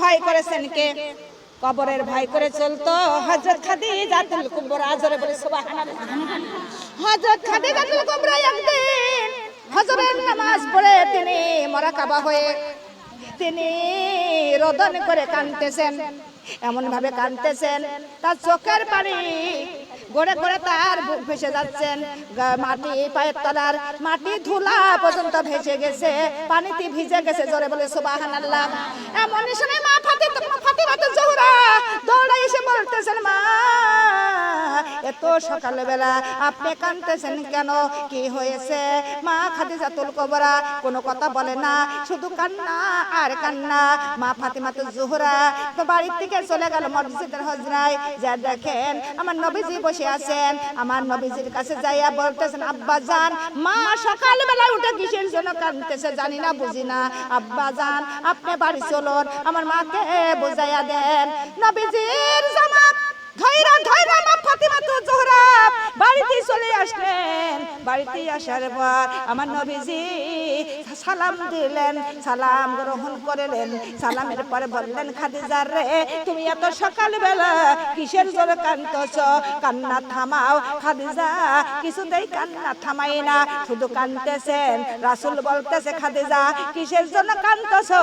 ভাই করেছেন কে? কবরের ভাই করে চলতো হযরত খাদিজাতুল কুবরা। জোরে বলে সুবহানাল্লাহ। হযরত খাদিজাতুল কুবরা একদিন ফজরের নামাজ পড়ে তিনি মুরাকাবা হয়ে তিনি রোদন করে কাঁদতেছেন। এমন ভাবে কাঁদতেছেন তার চোখের পানি গড়ে গড়ে তার বুক ভেসে যাচ্ছেন। মাটি পায়ের তলার মাটি ধুলা পর্যন্ত ভেসে গেছে, পানিতে ভিজে গেছে। জোরে বলে সুবহানাল্লাহ। এমন সময় মা ফাতিমা জোহরা দৌড়ে এসে বলতেছেন, মা এত সকালবেলা আপনি কাঁদতেছেন কেন? কি হয়েছে? মা খাদিজাতুল কুবরা কোনো কথা বলে না, শুধু কান্না আর কান্না। মা ফাতিমা জোহরা তো বাড়ির থেকে চলে গেল মসজিদের হজরায়। যা দেখেন আমার নবীজি বসে আছেন। আমার নবীজির কাছে যাইয়া বলতেছেন, আব্বা জান, মা সকালবেলা উঠে কিসের জন্য কাঁদতেছে জানি না, বুঝি না। আব্বা জান আপনি বাড়ি চলুন, আমার মাকে বুঝাইয়া দেন। নবীজির জামা ধৈরা ধৈরা মা ফাতিমা জোহরা বাড়িতে চলে আসলেন। বাড়িতে আসার পর আমার নবীজি সালাম দিলেন, সালাম গ্রহণ করলেন। সালামের পরে বললেন, খাদিজা রে তুমি এত সকালবেলা কিসের জন্য কাঁদতেছো? কান্না থামাও। খাদিজা কিছুতেই কান্না থামাই না, শুধু কাঁদতেছেন। রাসূল বলতেছে, খাদিজা কিসের জন্য কাঁদতেছো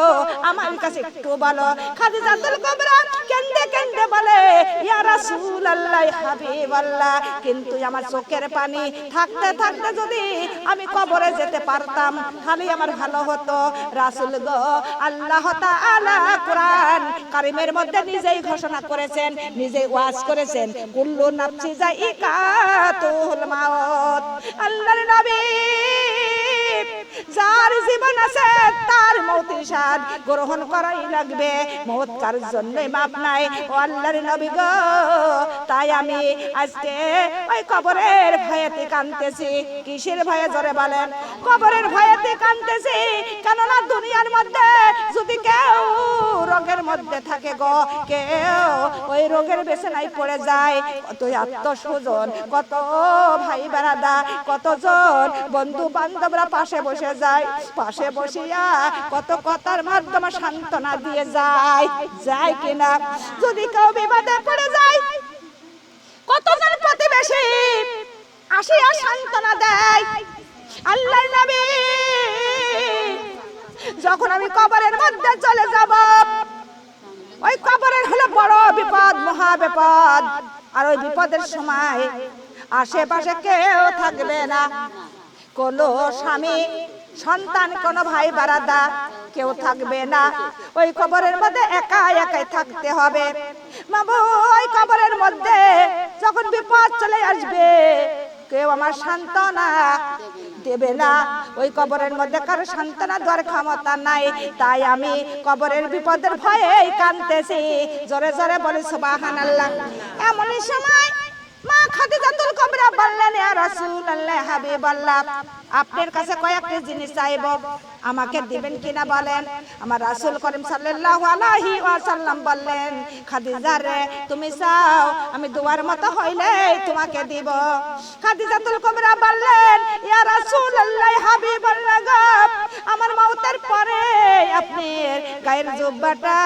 আমার কাছে একটু বলো। খাদিজাতুল কুবরা কেঁদে কেঁদে বলে, ইয়া রাসূলুল্লাহ হাবিবাল্লাহ, কিন্তু আমার চোখের পানি থাকতে থাকতে যদি আমি কবরে যেতে পারতাম তাহলে আমার ভালো হতো। রাসূল গো, আল্লাহ তাআলা কোরআন কারীমের মধ্যে নিজেই ঘোষণা করেছেন, নিজেই ওয়াজ করেছেন, কুল্লু নাফসি যায়িকাতুল মাউত। আল্লাহর নবী যার জীবন আছে তার মৌতের স্বাদ গ্রহণ করাই লাগবে, মওত কার জন্য মাপ নাই। ও আল্লাহর নবী গো, তাই আমি আজকে ওই কবরের ভয়েতে কাঁদতেছি। কিসের ভয়ে? জোরে বলেন। কবরের ভয়েতে কাঁদতেছি, কেননা দুনিয়ার মধ্যে যদি কেউ রোগের মধ্যে থাকে গো, কেউ ওই রোগের বিছানায় পড়ে যায়, কত আত্মস্বজন, কত ভাই বেড়াদা, কতজন বন্ধু বান্ধবরা পাশে বসে যায়, পাশে বসিয়া কত কথার মাধ্যমে সান্ত্বনা দিয়ে যায়, যায় কিনা? যদি কেউ বিপদে পড়ে যায় কতজন প্রতিবেশী আসিয়া সান্ত্বনা দেয়। আল্লাহর নবী যখন আমি কবরের মধ্যে চলে যাব, ওই কবরের হলো বড় বিপদ, মহা বিপদ। আর ওই বিপদের সময় আশেপাশে কেউ থাকবে না, কোনো স্বামী সন্তান, কোনো ভাই বারাদা কেউ থাকবে না। ওই কবরের মধ্যে একা একাই থাকতে হবে। বাবু ওই কবরের মধ্যে যখন বিপদ চলে আসবে কেউ আমার সান্ত্বনা দেবে না। ওই কবরের মধ্যে কারো সান্ত্বনা দেওয়ার ক্ষমতা নাই। তাই আমি কবরের বিপদের ভয়ে কাঁদতেছি। জোরে জোরে বলি সুবহানাল্লাহ। এমনই সময় মা খাদিজাতুল কুবরা বললেন, ইয়া রাসূলুল্লাহ হাবিবাল্লাহ, আপনার কাছে কয়েকটা জিনিস চাইবো, আমাকে দিবেন কিনা বলেন। আমার রাসূল করিম সাল্লাল্লাহু আলাইহি ওয়াসাল্লাম বললেন, খাদিজা রে তুমি চাও আমি দুয়ার মতো হইলে তোমাকে দিব। খাদিজাতুল কুবরা বললেন, ইয়া রাসূলুল্লাহ হাবিবাল্লাহ, আমার মওতের পরে আপনি গায়ের জুব্বাটা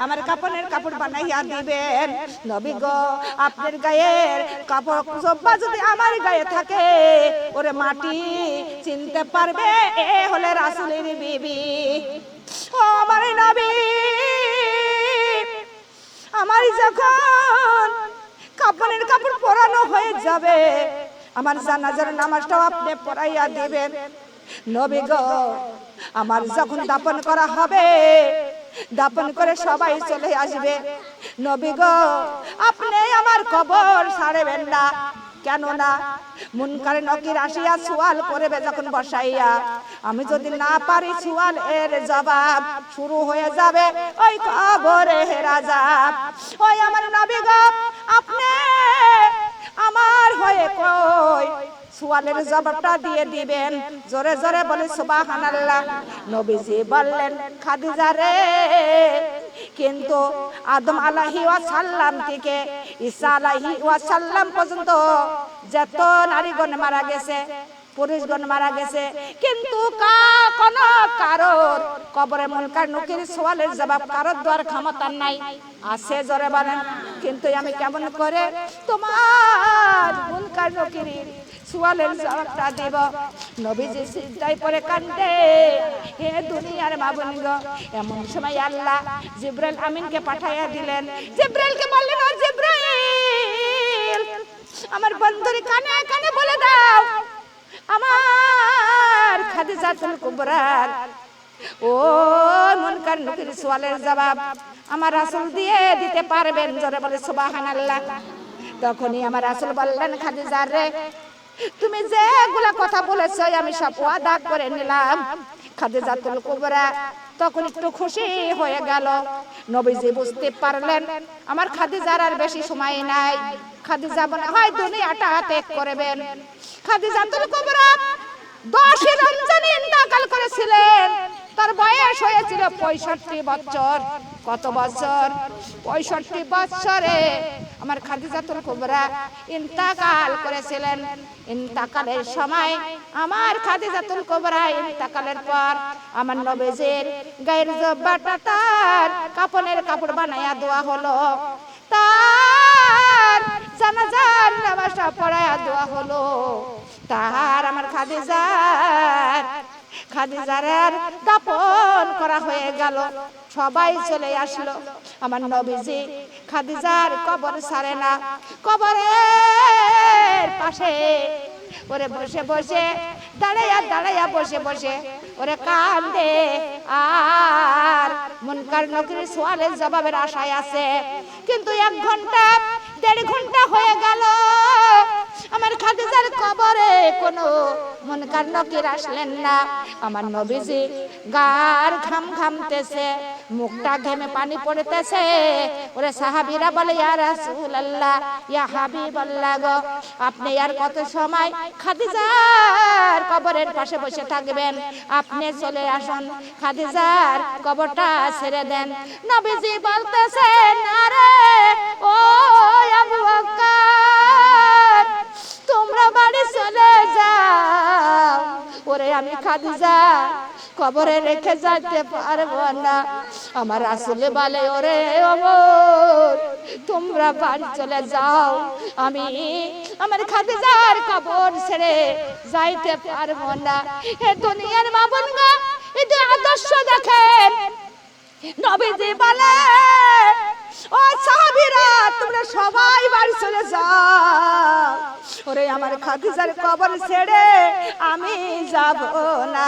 আমার কাপড়ের কাপড় বানাইয়া দিবেন। নবী গো, আপনার গায়ের কাপড় জুব্বা যদি আমার গায়ে থাকে ওরে মাটি চিনতে পারবে এ হলে রাসূলের বিবি। ও আমার নবী, আমার যখন কাপড়ের কাপড় পরানো হয়ে যাবে আমার জানাজার নামাজটাও আপনি পড়াইয়া দিবেন। নবী গো, আমার যখন দাফন করা হবে, দাফন করে সবাই চলে আসবে, নবী গো আপনি আমার কবর ছাড়বেন না। কেননা মুনকার নকির আসিয়া সওয়াল করবে যখন বসাইয়া, আমি যদি না পারি সওয়াল এর জবাব শুরু হয়ে যাবে ওই কবরের আযাব। ওই আমার নবী গো, আপনি আমার হয়ে কই সওয়ালের জবাবটা দিয়ে দিবেন। জোরে জোরে বলি সুবহানাল্লাহ। নবীজি বললেন, খাদিজা রে, কিন্তু আদম আলাইহি ওয়াসাল্লাম থেকে ঈসা আলাইহি ওয়াসাল্লাম পর্যন্ত যত নারীগণ মারা গেছে পুরুষগণ মারা গেছে, কিন্তু কোন কারোর কবরে মুনকার নকির সওয়ালের জবাব কারোর দেওয়ার ক্ষমতা নাই। আছে জোরে বলেন। কিন্তু আমি কেমন করে তোমার মুনকার নকির সওয়ালের জবাবটা দেব? নবীজি সিজদায় পড়ে কান্দে, হে দুনিয়ার মা বোনগো। এমন সময় আল্লাহ জিবরাইল আমিনকে পাঠাইয়া দিলেন। জিবরাইলকে বললেন, ও জিবরাইল, আমার বন্ধুর কানে কানে বলে দাও, আমার খাদিজাতুল কুবরার ও মুনকার নকির সওয়ালের জবাব আমার রাসূল দিয়ে দিতে পারবেন। জোরে বলে সুবহানাল্লাহ। তখনই আমার রাসূল বললেন, খাদিজা রে, তুমি যেগুলা কথা বলেছো আমি সব ওয়াদা করে নিলাম। খাদিজাতুল কুবরা তখন একটু খুশি হয়ে গেল। নবীজি বুঝতে পারলেন আমার খাদিজার আর বেশি সময় নাই, খাদিজা মনে হয় দুনিয়াটা ত্যাগ করবেন। খাদিজাতুল কুবরা 10 রমজানে ইন্তেকাল করেছিলেন। তার বয়স হয়েছিল 65 বছর। কত বছর? 65 বছরে আমার খাদিজাতুল কুবরা ইন্তেকাল করেছিলেন। ইন্তেকালের সময় আমার খাদিজাতুল কুবরা ইন্তেকালের পর আমার নবীজির গায়ের জব্বাটা তার কাফনের কাপড় বানায়া দেওয়া হলো, তার জানাজার নামাজটা পড়ায়া দেওয়া হলো, তার আমার খাদিজার দাফন করা হয়ে গেল। সবাই চলে আসলো। আমার নবীজি খাদিজার কবর ছাড়ে না, কবরের পাশে ওরে বসে বসে দাঁড়াইয়া বসে বসে ওরে কান্দে, আর মুনকার নকির সওয়ালের জবাবের আশায় আছে। কিন্তু 1 ঘন্টা 1.5 ঘন্টা হয়ে গেল, আমার খাদিজার কবরে কোনো মুনকার নকির আসলেন না। আমার নবীজি গার ঘাম ঘামতেছে, মুখটা ঘেমে পানি পড়তেছে। ওরে সাহাবীরা বলে, ইয়া রাসূলুল্লাহ, ইয়া হাবিবাল্লাহ গো, আপনি আর কত সময় খাদিজার কবরের পাশে বসে থাকবেন? আপনি চলে আসুন, খাদিজার কবরটা ছেড়ে দেন। নবীজি বলতেছেন, আরে ও আবু বকর, তোমরা বাড়ি চলে যাও, ওরে আমি খাদিজা কবরে রেখে যাইতে পারবো না। আমার রাসূল বলে, ওরে ওমর, তোমরা বাড়ি চলে যাও, আমি আমার খাদিজার কবর ছেড়ে যাইতে পারবো না। হে দুনিয়ার মা বোনগো, এই যে আদর্শ দেখেন। নবীজি বলে, ও সাহাবীরা, তোমরা সবাই বাড়ি চলে যাও, ওরে আমার খাদিজার কবর ছেড়ে আমি যাব না।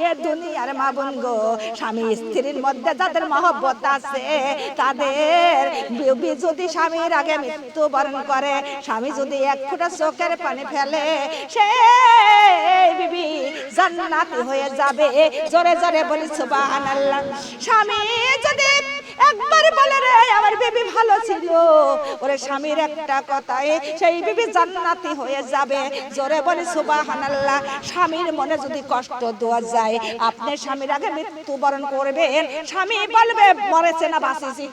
এ দুনিয়ার মা বোন গো, স্বামী স্ত্রীর মধ্যে যাদের মহব্বত আছে, তাদের বিবি যদি স্বামীর আগে মৃত্যুবরণ করে, স্বামী যদি 1 ফোঁটা চোখের পানি ফেলে, সে বিবি জান্নাতি হয়ে যাবে। জোরে জোরে বলি সুবহানাল্লাহ। স্বামী যদি একবার বলে, রে আমার বিবি ভালো ছিল, ওরে স্বামীর একটা কথায় সেই বিবি জান্নাতি হয়ে যাবে। জোরে বলি সুবহানাল্লাহ। স্বামীর মনে যদি কষ্ট দেওয়া যায়, আপনি স্বামীর আগে মৃত্যুবরণ করবেন, স্বামী বলবে মরেছে না বাঁচিছি।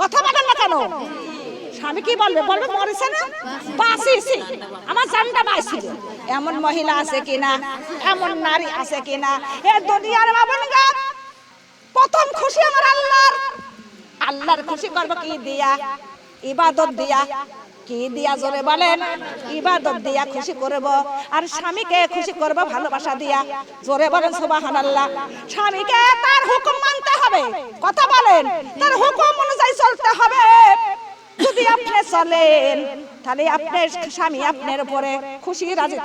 কথা বলেন না কেন? স্বামী কি বলবে? বলবে মরেছে না বাঁচিছি, আমার জানটা বাঁচছিল। এমন মহিলা আছে কিনা? এমন নারী আছে কিনা? এ দুনিয়ার মা বোনগো, প্রথম খুশি আমার আল্লাহর খুশি করবো কি দিয়া? ইবাদত দিয়া। কি দিয়া? জোরে বলেন। ইবাদত দিয়া খুশি করব। আর স্বামীকে খুশি করব ভালোবাসা দিয়া। জোরে বলেন সুবহানাল্লাহ। স্বামীকে তার হুকুম মানতে হবে। কথা বলেন। তার হুকুম অনুযায়ী চলতে হবে। যদি আপনি চলেন, তাহলে আপনার স্বামী আপনার উপরে খুশি রাজি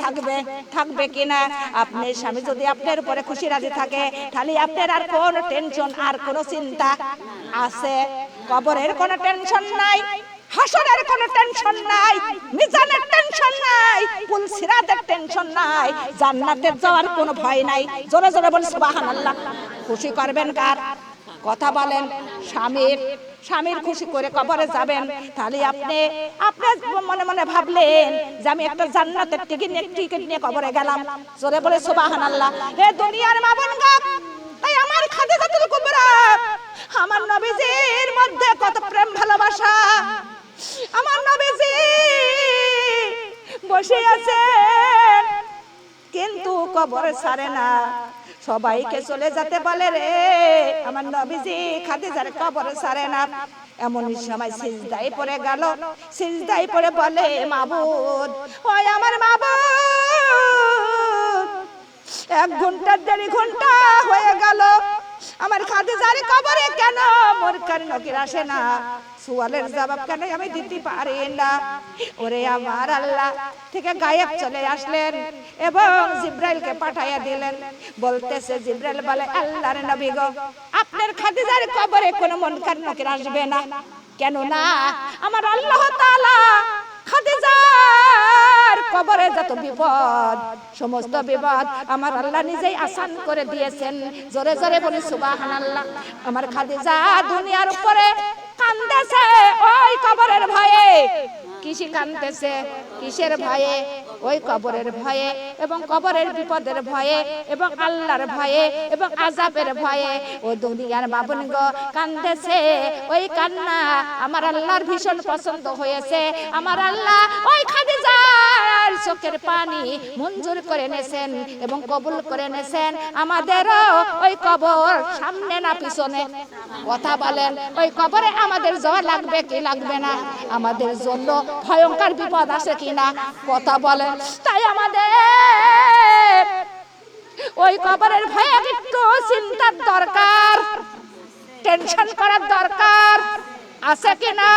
থাকবে কিনা? আপনার স্বামী যদি আপনার উপরে খুশি রাজি থাকে, তাহলে আপনার আর কোনো টেনশন, আর কোনো চিন্তা আছে? কবরের কোনো টেনশন নাই, হাসরের কোনো টেনশন নাই, মিজানের টেনশন নাই, পুল সিরাতের টেনশন নাই, জান্নাতে যাওয়ার কোনো ভয় নাই। জোরে জোরে বলেন সুবহানাল্লাহ। খুশি করবেন কার? কথা বলেন। স্বামীর খুশি করে কবরে যাবেন, তাহলে আপনি মনে মনে ভাবলেন যে আমি একটা জান্নাতের টিকিট নিয়ে কবরে গেলাম। জোরে বলে সুবহানাল্লাহ। হে দুনিয়ার মা বোনগো, তাই আমার খাদিজাতুল কুবরা, আমার নবীজির মধ্যে কত প্রেম ভালোবাসা। আমার নবীজি বসে আছেন, কিন্তু কবর ছাড়ে না। সবাইকে চলে যেতে বলে রে, আমার নবীজি খাদিজার কবর ছাড়ে না। এমন সময় সিজদায় পড়ে গেল, সিজদায় পড়ে বলে মাবুদ, ওই আমার মাবুদ, 1 ঘন্টা 1.5 ঘন্টা হয়ে গেল, আমার খাদিজার কবরে কেন মুনকার নকির আসে না? সুয়ালের জবাব কেন আমি দিতে পারি না? ওরে আমার আল্লাহ থেকে গায়েব চলে আসলেন এবং জিব্রাইলকে পাঠাইয়া দিলেন। বলতেছে, জিব্রাইল বলে, আল্লাহর নবী গো, আপনার খাদিজার কবরে কোনো মুনকার নকির আসবে না। কেন না? আমার আল্লাহ তাআলা খাদিজার কবরে যত বিপদ, সমস্ত বিপদ আমার আল্লাহ নিজেই আসান করে দিয়েছেন। জোরে জোরে বলি সুবহানাল্লাহ। আমার খাদিজা দুনিয়ার উপরে কাঁদতেছে ওই কবরের ভয়ে। কিসে কাঁদতেছে? কিসের ভয়ে? ওই কবরের ভয়ে এবং কবরের বিপদের ভয়ে এবং আল্লাহর ভয়ে এবং আযাবের ভয়ে ও দুনিয়ার বাবুন গো কাঁদতেছে। ওই কান্না আমার আল্লাহর ভীষণ পছন্দ হয়েছে। আমার আল্লাহ ওই খাদিজার চোখের পানি মঞ্জুর করে নেছেন এবং কবুল করে নেছেন। আমাদেরও ওই কবর সামনে না পিছনে? কথা বলেন, ওই কবরে আমাদের যাওয়া লাগবে কি লাগবে না? আমাদের জন্য ভয়ঙ্কর বিপদ আছে কিনা? কথা বলেন। তাই আমাদের ওই কবরের ভয়ে একটু চিন্তার দরকার, টেনশন করার দরকার আছে কিনা?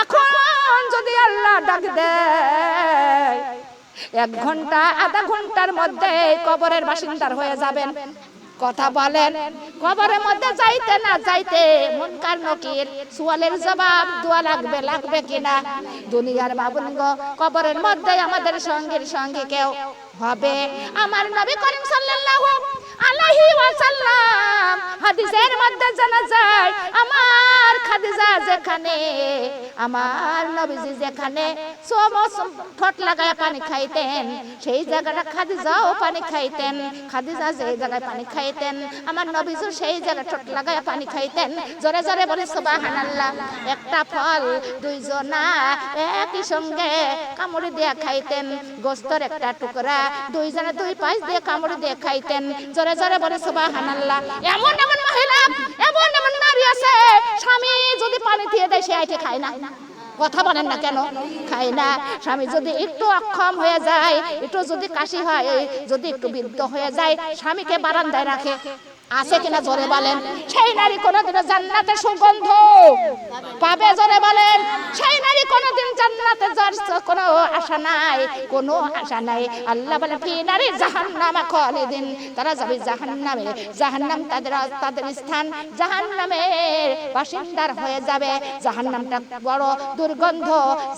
এখন যদি আল্লাহ ডাক দেয় 1 ঘন্টা 1/2 ঘন্টার মধ্যে কবরের বাসিন্দার হয়ে যাবেন। কথা বলেন, কবরের মধ্যে যাইতে না যাইতে মুনকার নকির সুয়ালের জবাব দোয়া লাগবে, লাগবে কিনা? দুনিয়ার বাবুন গো, কবরের মধ্যে আমাদের সঙ্গীর সঙ্গে কেউ হবে। আমার নবী করিম সাল্লাল্লাহু আলাইহি ওয়াসাল্লাম হাদিসের মধ্যে জানা যায়, আমার খাদিজা যেখানে, আমার নবীজি যেখানে ঠোঁট লাগায় পানি খাইতেন, সেই জায়গাটা খাদিজাও পানি খাইতেন। খাদিজা যে জায়গায় পানি খাইতেন, আমার নবীজি সেই জায়গায় ঠোঁট লাগায় পানি খাইতেন। জোরে জোরে বলি সুবহানাল্লাহ। একটা ফল দুইজনা একই সঙ্গে কামড়ে দিয়ে খাইতেন। গোশতের একটা টুকরা দুইজনে 2 পাশ দিয়ে কামড়ে দিয়ে খাইতেন। জোরে জোরে বলি সুবহানাল্লাহ। এমন এমন মহিলা, এমন এমন নারী আছে, স্বামী যদি পানি দিয়ে দেয় সে আইটে খায় না। কথা বলেন না কেন? খায় না। স্বামী যদি একটু অক্ষম হয়ে যায়, একটু যদি কাশি হয়, যদি একটু বৃদ্ধ হয়ে যায়, স্বামীকে বারান্দায় রাখে। আছে কিনা জোরে বলেন? সেই নারী কোনোদিনও জান্নাতের সুগন্ধ পাবে? জোরে বলেন। সেই নারী কোনোদিন জান্নাতে যাওয়ার কোনো আশা নাই, কোনো আশা নাই। আল্লাহ বলে, ফি নারী জাহান্নামা খালিদিন, তারা যাবে জাহান্নামে। জাহান্নাম তাদের স্থান, জাহান্নামের বাসিন্দার হয়ে যাবে। জাহান্নামটা বড় দুর্গন্ধ।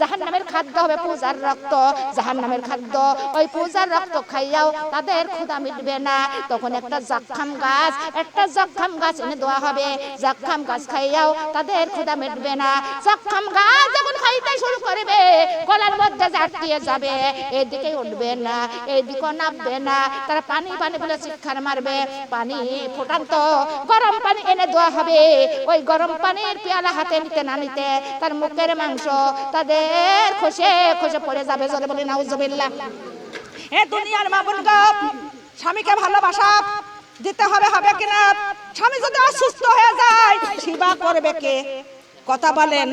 জাহান্নামের খাদ্য হবে পূজার রক্ত। জাহান্নামের খাদ্য ওই পূজার রক্ত খাইয়াও তাদের ক্ষুধা মিটবে না। তখন একটা জাক্কাম গাছ, একটা জাক্কাম গাছ এনে দেওয়া হবে। জাক্কাম গাছ খাইয়াও তাদের ক্ষুধা মিটবে না। জাক্কাম গাছ যখন খাইতে শুরু করবে, গলার মধ্যে আটকে যাবে, এদিকে উঠবে না, এইদিকে নামবে না। তারা পানি পানি বলে চিৎকার মারবে। পানি ফুটান্ত গরম পানি এনে দেওয়া হবে। ওই গরম পানির পেয়ালা হাতে নিতে না নিতে তার মুখের মাংস তাদের খসে খসে পড়ে যাবে। জোরে বলি নাউজুবিল্লাহ। এ দুনিয়ার মাবুন গো, স্বামীকে ভালোবাসা দিতে হবে, হবে কিনা? স্বামী যদি অসুস্থ হয়ে যায়, সেবা করবে কে? কথা বলেন।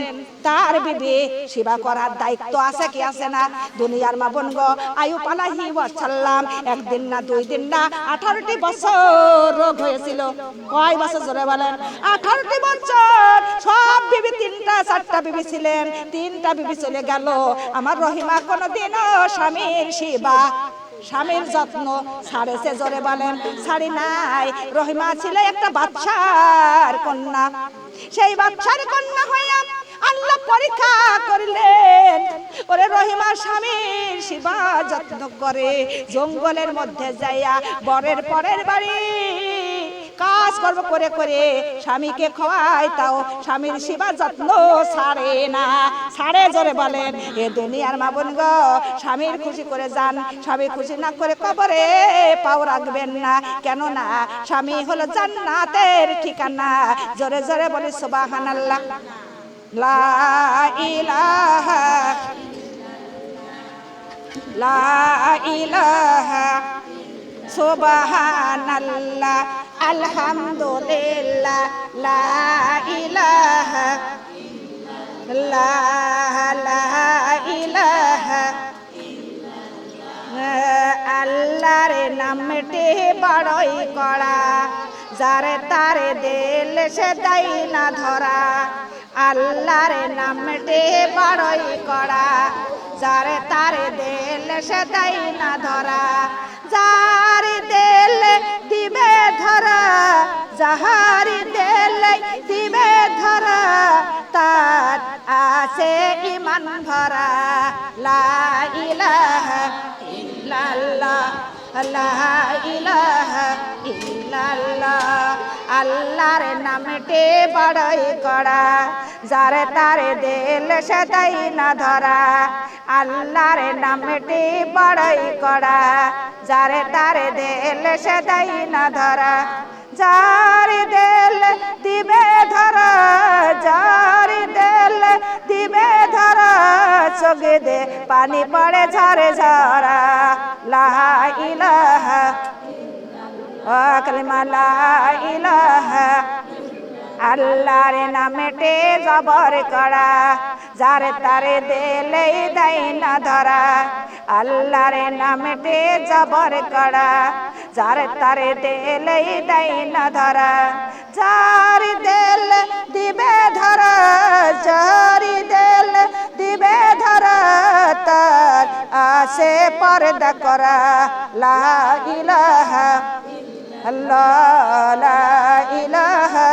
তার বিবি সেবা করার দায়িত্ব আছে কি আছে না? দুনিয়ার মা বোন গো, আইয়ুব আলাইহিস সালাম 1 দিন না 2 দিন না 18টি বছর রোগ হয়েছিল। কয় বছর? জোরে বলেন। 18টি বছর। সব বিবি 3টা 4টা বিবি ছিলেন, 3টা বিবি চলে গেল। আমার রহিমা কোনোদিনও স্বামীর সেবা, স্বামীর যত্ন ছাড়েছে? জোরে বলেন। ছাড়ি নাই। রহিমা ছিল একটা বাদশার কন্যা। সেই বাদশার কন্যা হইয়া আল্লাহ পরীক্ষা করলেন। ওরে রহিমা স্বামীর সেবা যত্ন করে, জঙ্গলের মধ্যে যাইয়া বরের পরের বাড়ি কাজ করব করে করে স্বামীকে খাওয়াই, তাও স্বামীর সেবা যত্ন ছাড়ে না। ছাড়ে? জোরে বলেন। এ দুনিয়ার মা বোন গো, স্বামীর খুশি করে যান। স্বামী খুশি না করে কবরে পাও রাখবেন না। কেন না? স্বামী হলো জান্নাতের ঠিকানা। জোরে জোরে বলি সুবহানাল্লাহ। লা ইলাহা লা ইলাহা সুবহানাল্লাহ আলহামদুলিল্লাহ লা ইলাহা লা ইলাহা আল্লাহর নামটি বড়ই কড়া যারে তারে দিল সে দেয় না ধরা আল্লাহর নামটি বড়ই কড়া যারে তারে দিল সে দেয় না ধরা যার দিল দিবে ধরা যাহার দিল দিবে ধরা তার আছে ইমান ভরা লা ইলাহা ইল্লাল্লাহ লা ইলাহা ইল্লাল্লাহ আল্লাহর নামটি বড়ই কড়া যারে তারে দিল সে দেয় না ধরা আল্লাহর নামটি বড়ই কড়া যারে তারে দিল সে দেয় না ধরা যার দিল দিবে ধরা যার দিল দিবে ধরা চোখে দে পানি পড়ে ঝরে ঝরা লা ইলাহা কালিমা লা ইলাহা আল্লাহর নামেতে জবর করা যার তারে দিলে দেয় না ধরা আল্লাহর নামেতে জবর করা যার তারে দিলে দেয় না ধরা যার দিল দিবে ধরা যার দিল দিবে ধরা তার আসে পর্দা করা লা ইলাহা আল্লাহ লা ইলাহা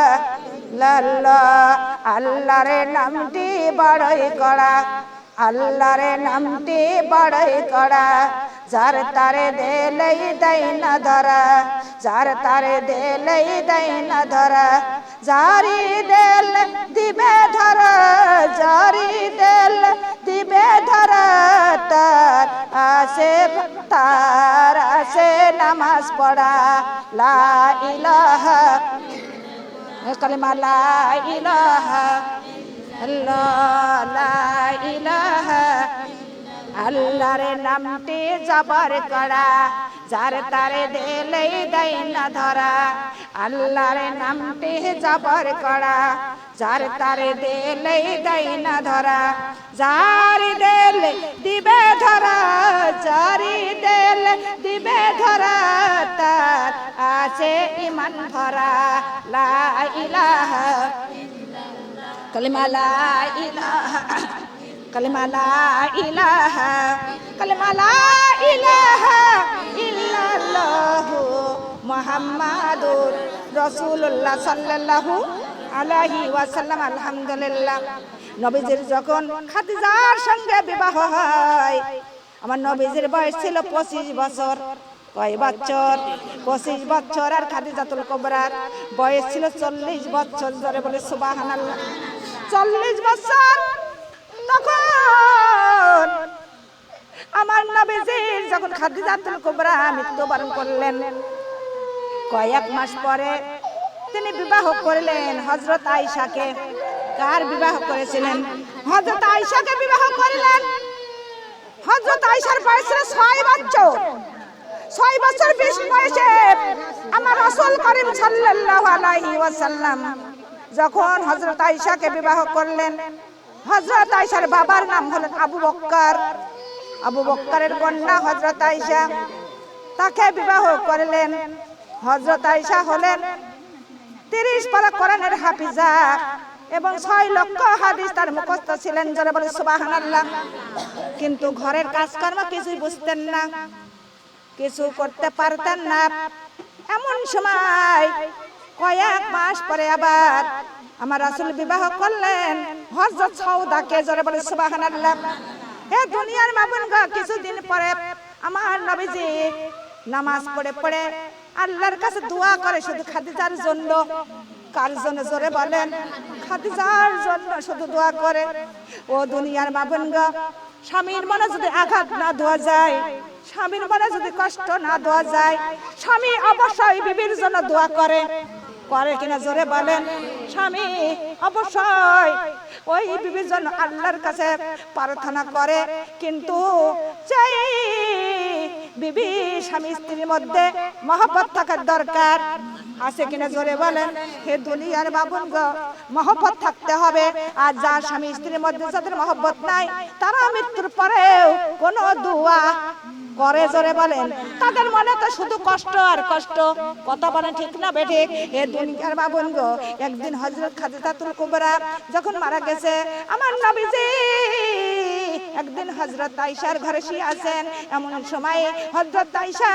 ইল্লাল্লাহ আল্লাহর নামটি বড়ই কড়া আল্লাহর নামটি বড়ই কড়া যার তারে দিলেই দেয় না ধরা যার তারে দিলেই দেয় না ধরা যারি দিল দিবে ধরা যারি দিল দিবে ধরা তার আসে নামাজ পড়া লা ইলাহা কালিমা লা ইলাহা আল্লাহ লা ইলাহা আল্লাহর নামটি জবর করা যার তারে দিলেই দেয় না ধরা আল্লাহর নামটি জবর করা যার তারে দিলেই দেয় না ধরা যার দিল দিবে ধরা যারি দিল দিবে ধরা তার আছে ইমান ভরা লা ইলাহা কালিমা লা ইলাহা কালিমা লা ইলাহা কালিমা লা ইলাহা ইল্লাল্লাহ মুহাম্মাদুর রাসূলুল্লাহ সাল্লাল্লাহু আলাইহি ওয়াসাল্লাম আলহামদুলিল্লাহ নবীজির যখন খাদিজার সঙ্গে বিবাহ হয় আমার নবীজির বয়স ছিল 25 বছর কয় বছর 25 বছর আর খাদিজাতুল কুবরার বয়স ছিল 40 বছর ধরে বলে সুবহানাল্লাহ 40 বছর তখন আমার নবীজির যখন খাদিজাতুল কুবরা মৃত্যুবরণ করলেন কয়েক মাস পরে তিনি বিবাহ করলেন হযরত আয়েশাকে কার বিবাহ করেছিলেন হযরত আয়েশাকে বিবাহ করলেন হযরত আয়েশার বয়স ছিল 6 বছর 6 বছর 20 বয়সে আমার রাসূল করিম সাল্লাল্লাহু আলাইহি ওয়াসাল্লাম যখন হযরত আয়েশাকে বিবাহ করলেন হযরত আয়েশার বাবার নাম হলেন আবু বকর আবু বকরের কন্যা হযরত আয়েশা তাকে বিবাহ করলেন হযরত আয়েশা হলেন 30 পারা কোরআনের হাফিজা এবং 6 লক্ষ হাদিস তার মুখস্থ ছিলেন যারা বলে সুবহানাল্লাহ কিন্তু ঘরের কাজকর্ম কিছুই বুঝতেন না কিছু করতে পারতেন না এমন সময় কয়েক মাস পরে আবার আমার রাসূল বিবাহ করলেন হযরত সাউদাকে যারা বলে সুবহানাল্লাহ হে দুনিয়ার মাবুনগা কিছুদিন পরে আমার নবীজি নামাজ পড়ে পড়ে আল্লাহর কাছে দোয়া করে শুধু খাদিজার জন্য কার জন্য জোরে বলেন খাদিজার জন্য শুধু দোয়া করে ও দুনিয়ার মাবুনগা স্বামীর মনে যদি আঘাত না দেওয়া যায় স্বামীর মনে যদি কষ্ট না দেওয়া যায় স্বামী অবশ্যই বিবির জন্য দোয়া করে করে কিনা জোরে বলেন? স্বামী অবশ্যই ওই বিবির জন্য আল্লাহর কাছে প্রার্থনা করে, কিন্তু চাই বিবি স্বামী স্ত্রীর মধ্যে মহব্বত থাকার দরকার আছে কিনা জোরে বলেন? হে দুনিয়ার বাবুন গো, মহব্বত থাকতে হবে। আর যার স্বামী স্ত্রীর মধ্যে যাদের মহব্বত নাই, তারা মৃত্যুর পরেও কোনো দোয়া করে জোরে বলেন? তাদের মনে তো শুধু কষ্ট আর কষ্ট। কথা বলেন ঠিক না বেঠিক? হে দুনিয়ার বাবুন গো, একদিন হযরত খাদিজাতুল কুবরা যখন মারা গেছে, আমার নবীজি একদিন হযরত আয়েশার ঘরে শুয়ে আছেন। এমন সময় হযরত আয়েশা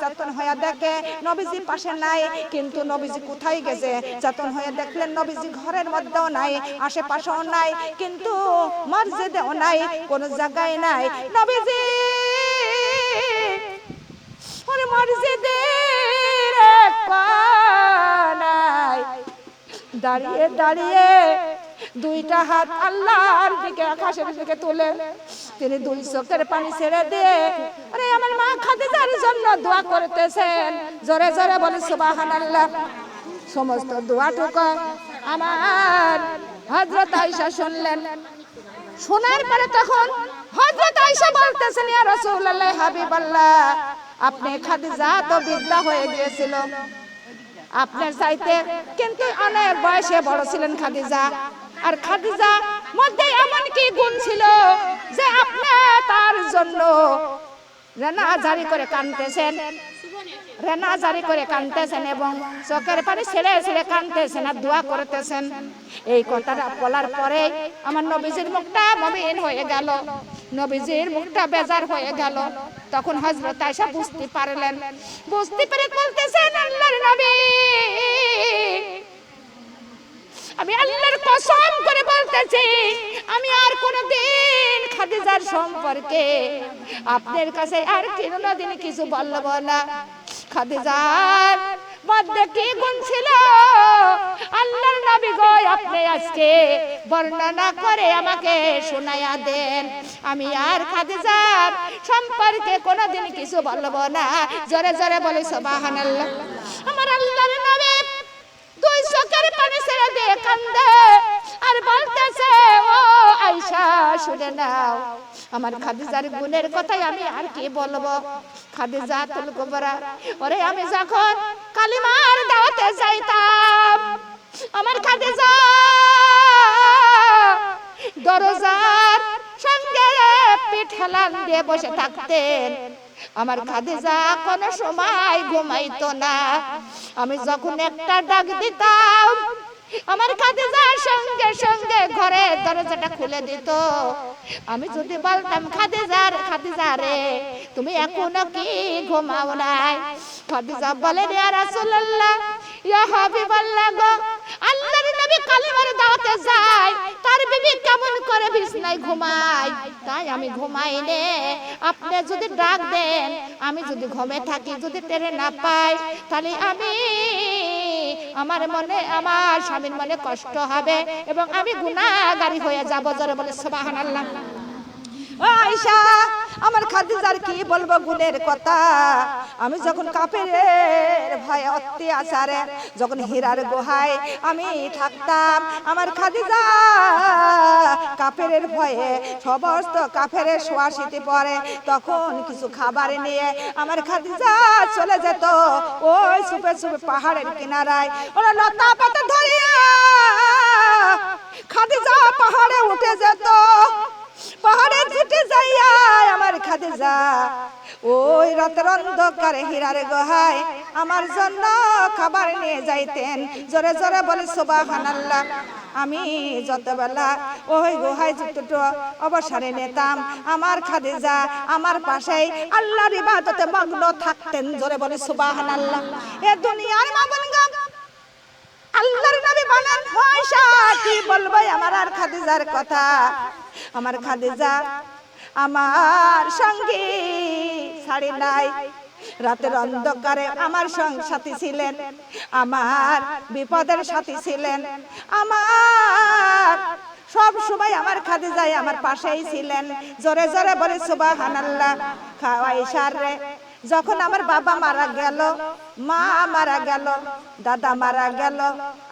চেতন হয়ে দেখে নবীজি পাশে নাই, কিন্তু নবীজি কোথায় গেছে? চেতন হয়ে দেখলেন নবীজি ঘরের মধ্যেও নাই, আশেপাশেও নাই, কিন্তু মসজিদেও নাই, কোন জায়গায় নাই নবীজি। ওরে মসজিদের কোনায় দাঁড়িয়ে দাঁড়িয়ে দুইটা হাত আল্লাহর দিকে আকাশের দিকে তুলে তিনি দুই চোখের পানি ছেড়ে দিয়ে আরে আমার মা খাদিজার জন্য দোয়া করতেছেন। জোরে জোরে বলে সুবহানাল্লাহ। সমস্ত দোয়াটুকু আমার হযরত আয়েশা শুনলেন। শোনার পরে তখন হযরত আয়েশা বলতেছেন, ইয়া রাসূলুল্লাহ, হাবিবাল্লাহ, আপনি খাদিজা তো বৃদ্ধা হয়ে গিয়েছিল আপনার চাইতে, কিন্তু অনেক বয়সে বড় ছিলেন খাদিজা। আর খাদিজা মধ্যে এমন কি গুণ ছিল যে আপনি তার জন্য রেনা জারি করে কাঁদতেছেন, রেনা জারি করে কাঁদতেছেন এবং চোখের পানি ছেড়ে ছেড়ে কাঁদতেছেন আর দোয়া করতেছেন। এই কথাটা বলার পরে আমার নবীজির মুখটা মলিন হয়ে গেল, নবীজির মুখটা বেজার হয়ে গেল। তখন হযরত আয়েশা বুঝতে পারলেন, বুঝতে পেরে বলতেছেন, আল্লাহর নবী, আমি আল্লাহর কসম করে বলতেছি, আমি আর কোনদিন খাদিজার সম্পর্কে আপনার কাছে আর কোনদিন কিছু বলবো না। খাদিজার মধ্যে কি গুণ ছিল আল্লাহর নবী গো, আপনি আজকে বর্ণনা করে আমাকে শোনায়া দেন। আমি আর খাদিজার সম্পর্কে কোনদিন কিছু বলবো না। জোরে জোরে বলে সুবহানাল্লাহ। আমার আল্লাহর নবী দুই চোখের পানি ছেড়ে দিয়ে কান্দে আর বলতেছে, ও আয়েশা শুনে নাও, আমার খাদিজার গুণের কথাই আমি আর কি বলবো। খাদিজাতুল কুবরা, ওরে আমি যখন কালিমার দাওয়াতে যাইতাম, আমার খাদিজা দরজার সঙ্গে পিঠ হেলান দিয়ে বসে থাকতেন। আমার খাদিজা কোনো সময় ঘুমাইতো না। আমি যখন একটা ডাক দিতাম, আমার খাদিজার সঙ্গে সঙ্গে ঘরের দরজাটা খুলে দিত। আমি যদি বলতাম, খাদিজা রে, তুমি এখনো কি ঘুমাও নাই? খাদিজা বলেন, ইয়া রাসূলুল্লাহ, ইয়া হাবিবাল্লাহ গো, আল্লাহর নবী কালিমার দাওয়াতে যায়, তার বিবি কেমন করে বিছনায় ঘুমায়, তাই আমি ঘুমাই নে। আপনি যদি ডাক দেন, আমি যদি ঘুমে থাকি, যদি টেনে না পাই, তাহলে আমার মনে, আমার স্বামীর মনে কষ্ট হবে এবং আমি গুনাহগারী হয়ে যাব। জোরে বলে সুবহানাল্লাহ। ও আয়েশা, আমার খাদিজার কি বলবো গুণের কথা। আমি যখন কাফেরের ভয়ে অত্যাচারে যখন হীরার গুহায় আমি থাকতাম, আমার খাদিজা কাফেরের ভয়ে সমস্ত কাফেরের শোয়াশিতে পড়ে, তখন কিছু খাবার নিয়ে আমার খাদিজা চলে যেত ওই চুপে চুপে পাহাড়ের কিনারায়। ওরা লতা পাতা ধরিয়া খাদিজা পাহাড়ে উঠে যেত। পাহাড়ে ছুটে যাইয়া আমার খাদিজা ওই রাতের অন্ধকারে হীরার গুহায় আমার জন্য খাবার নিয়ে যাইতেন। জোরে জোরে বলে সুবহানাল্লাহ। আমি যতবেলা ওই গুহায় যতটুকু অবসরে নিতাম, আমার খাদিজা আমার পাশেই আল্লাহর ইবাদতে মগ্ন থাকতেন। জোরে বলে সুবহানাল্লাহ। এ দুনিয়ার মাবনগা আল্লাহর নবী বলেন, আয়েশা কি বলবো আমার আর খাদিজার কথা। আমার খাদিজা আমার সঙ্গী ছাড়ি নাই, রাতের অন্ধকারে আমার সাথী ছিলেন, আমার বিপদের সাথী ছিলেন, আমার সব সময় আমার খাদিজাই আমার পাশেই ছিলেন। জোরে জোরে বলে সুবহানাল্লাহ। আয়েশা রে যখন আমার বাবা মারা গেল, মা মারা গেল, দাদা মারা গেল,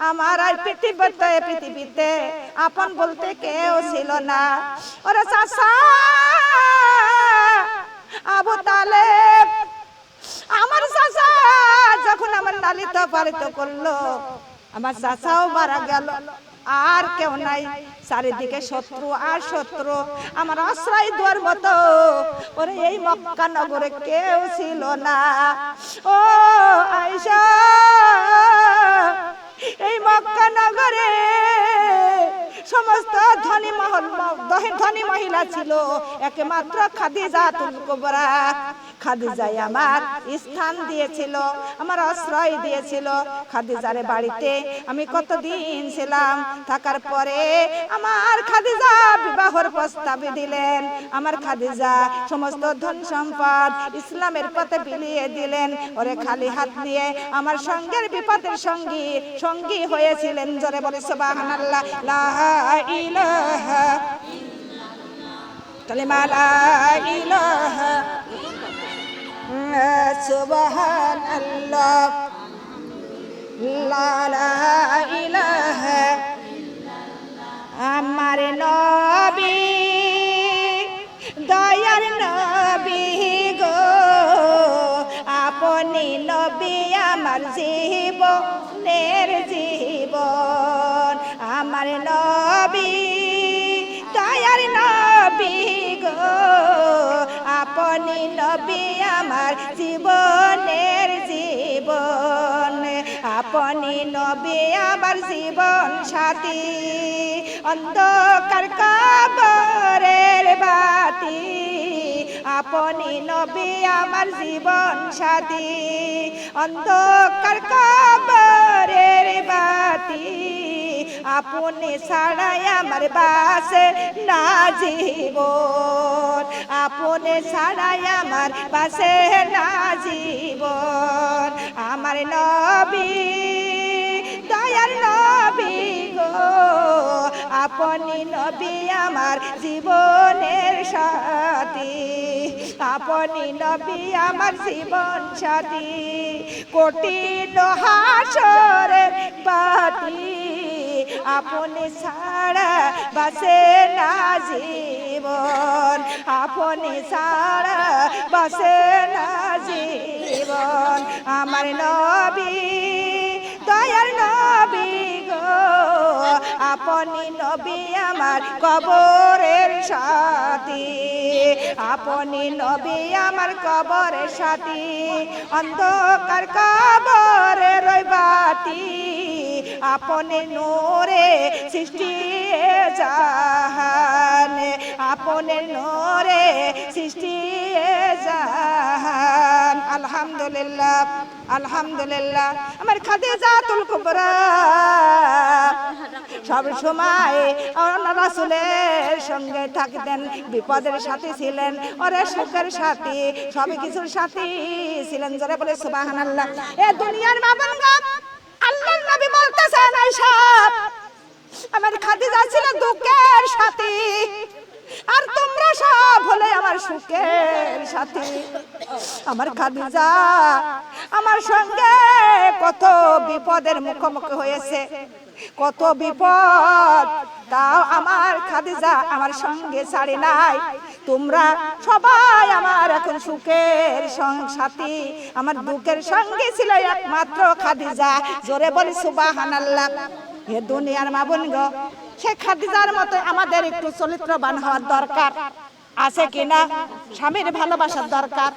আমার আর পৃথিবীতে আপন বলতে কেউ ছিল না। ওরে চাচা আবু তালেব, আমার চাচা যখন আমার লালিত পালিত করলো, আমার চাচাও মারা গেল, আর কেউ নাই, চারিদিকে শত্রু আর শত্রু, আমার আশ্রয় দেওয়ার মতো ওরে এই মক্কা নগরে কেউ ছিল না। ও আয়েশা, এই মক্কা নগরে সমস্ত ধনী মহিলা ছিল, একমাত্র খাদিজাতুল কুবরা। খাদিজাই আমার স্থান দিয়েছিল, আমার আশ্রয় দিয়েছিল। খাদিজার বাড়িতে আমি কতদিন ছিলাম, থাকার পরে আমার খাদিজা বিবাহর প্রস্তাব দিলেন। আমার খাদিজা সমস্ত ধন সম্পদ ইসলামের পথে বিলিয়ে দিলেন। ওরে খালি হাত নিয়ে আমার সঙ্গের বিপদের সঙ্গী হয়েছিলেন। জোরে বলে সুবহানাল্লাহ, লা ইলাহা কালিমা লা ইলাহা সুবহানাল্লাহ, লা ইলাহা। আমার নবী দয়ার নবী গো, আপনি নবী আমার জীবনের জীবন। আমার নবী দয়ার নবী গো, আপনি নবী আমার জীবনের জীবন। আপনি নবী আমার জীবন সাথী, অন্ধকার কবরের বাতি। আপনি নবী আমার জীবন সাথী, অন্ধকার কবরের বাতি। আপনি ছাড়াই আমার বাসে না জীবন, আপনি ছাড়াই আমার বাসে না জীবন। আমার নবী দয়ার নবী গো, আপনি নবী আমার জীবনের সাথী। আপনি নবী আমার জীবন সাথী, কঠিন হাসরের বাতি। আপনি ছাড়া বাসে না জীবন, আপনি ছাড়া বাসে না জীবন। আমার নবী দয়ার নবী গো, আপনি নবী আমার কবরের সাথী। আপনি নবী আমার কবরের সাথী, অন্ধকার কবরের বাতি। আপনি নূরে সৃষ্টি জাহান, আপনি নূরে সৃষ্টি জাহান। আলহামদুলিল্লাহ, আলহামদুলিল্লাহ। আমার খাদিজাতুল কুবরা সব সময় রাসূলের সঙ্গে থাকতেন, বিপদের সাথী ছিলেন, ওরে সুখের সাথী, সব কিছুর সাথী ছিলেন। জোরে বলে সুবহানাল্লাহ। এ দুনিয়ার মা বোনগণ, আল্লাহর নবী বলতেছেন আয়েশা, আমার খাদিজা ছিল দুঃখের সাথী, আর তোমরা সব হলে আমার সুখের সাথী। আমার খাদিজা আমার সঙ্গে কত বিপদের মুখোমুখি হয়েছে, কত বিপদ, তাও আমার খাদিজা আমার সঙ্গে ছাড়ে নাই। তোমরা সবাই আমার এখন সুখের সাথী, আমার দুঃখের সঙ্গে ছিল একমাত্র খাদিজা। জোরে বলি সুবহানাল্লাহ। হে দুনিয়ার মা বোন গো, সে খাদিজার মতো আমাদের একটু চরিত্রবান হওয়ার দরকার আছে কিনা? স্বামীর ভালোবাসার দরকার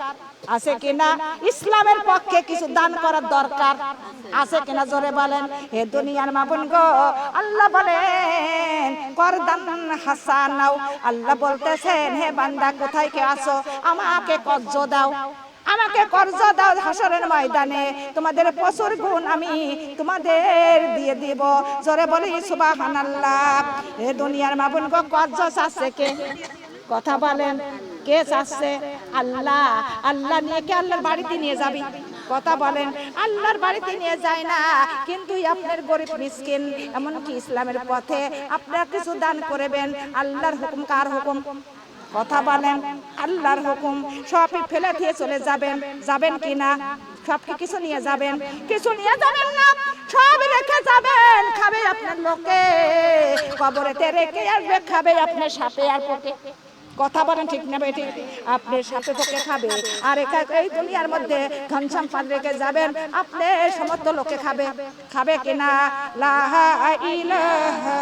আছে কিনা? ইসলামের পক্ষে কিছু দান করার দরকার আছে কিনা? জোরে বলেন। হে দুনিয়ার মা বোন গো, আল্লাহ বলেন করদান হাসানাও, আল্লাহ বলতেছেন হে বান্দা কোথায় কে আছো, আমাকে কর্জ দাও, আমাকে কর্জ দাও। হাসরের ময়দানে তোমাদের প্রচুর গুণ আমি তোমাদের দিয়ে দিব। জোরে বলি সুবহানাল্লাহ। হে দুনিয়ার মা বোন গো, কর্জ চাচ্ছে কে? কথা বলেন, কে চাচ্ছে? আল্লাহ। আল্লাহ নিয়ে কে আল্লাহর বাড়িতে নিয়ে যাবি? কথা বলেন, আল্লাহর বাড়িতে নিয়ে যায় না, কিন্তু আপনার গরিব মিসকিন, এমনকি ইসলামের পথে আপনারা কিছু দান করবেন। আল্লাহর হুকুম কার হুকুম? কথা বলেন, আল্লাহর হুকুম সবই ফেলে দিয়ে চলে যাবেন, যাবেন কি না? সব কিছু নিয়ে যাবেন? কিছু নিয়ে যাবেন না, সব রেখে যাবেন। খাবে আপনার লোকে, কবরেতে রেখে আসবে, খাবে আপনার সাপে আর পোকে। কথা বলেন ঠিক না বেটি? আপনি সাপে পোকে খাবে, আর এই দুনিয়ার মধ্যে ধন সম্পদ রেখে যাবেন, আপনি সমস্ত লোকে খাবে। খাবে কিনা? লা ইলাহা